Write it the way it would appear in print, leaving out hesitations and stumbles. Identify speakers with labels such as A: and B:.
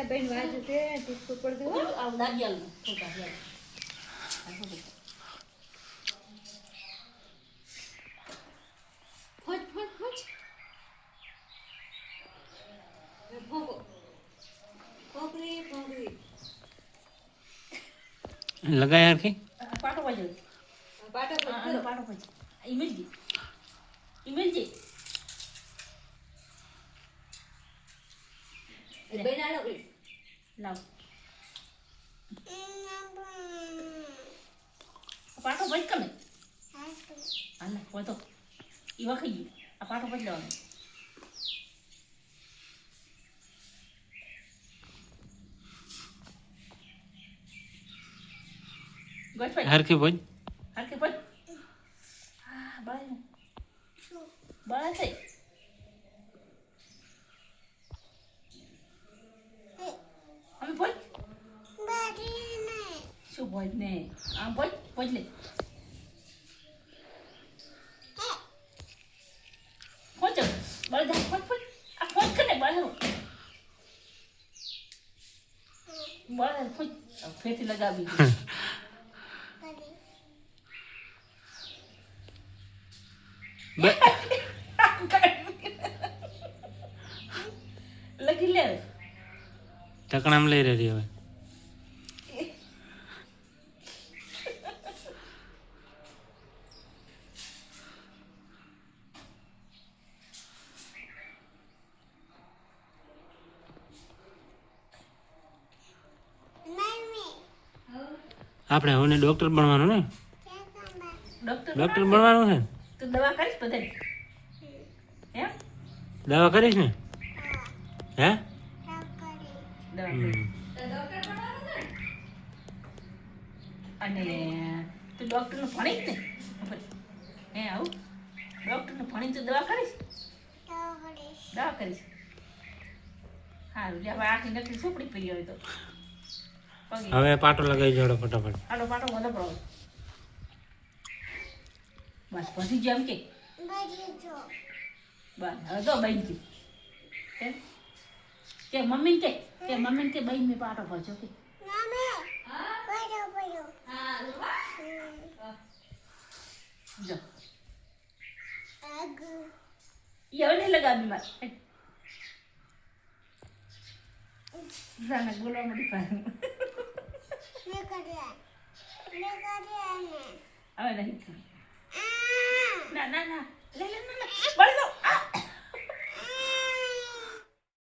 A: બેન વાજુ છે ટીપકો પડ દો
B: આ દાગિયાલ ફોટા યાર
A: ફોજ ફોજ ફોજ ફોગો ફોગરી ફોગરી
C: लगा यार की
B: પાટો વાજો
A: પાટો
B: આ પાટો વાજો ઇમેલજી
A: બેન આલો
B: લાવ પાટો વાજ કમે આને ફોટો ઈ વખઈ ગયું આ પાટો વાજ લેવાનો ગોઠવાય
C: हर की बोल
B: હરકે પણ આ બાય બાય છે અમે બોલ શું બોલ ને આમ બોલ બોલ લે ફોન ચલ બળ દે ફોન ફોન આ ફોન કરે બળ બળ ફોન ફેથી લગાવી લગી લે
C: टकना में ले रही है આપણે હવે ડોક્ટર બનવાનું ને ડોક્ટર બનવાનું છે
B: તો દવા કરીશ બધે હે
C: દવા કરીશ ને હે
B: દવા અને તું ડોક્ટર નું ભણીશ ને હે આવું ડોક્ટર નું ભણી તું દવા કરીશ દવા કરીશ સારું હવે આખી નકલી સુપડી પડી હોય તો
C: હવે પાટો લગાવી જોડો ફટાફટ
B: આડો પાટો વધો પડો બસ પછી જેમ કે બસ હવે તો બહેન કે મમ્મી કે બહેન ને પાટો ભરજો કે જો યે નહીં લગાવી મારે જાને બોલવા મળી પાડું હવે નહીં ના ના ના લે લે ના બળ દો આ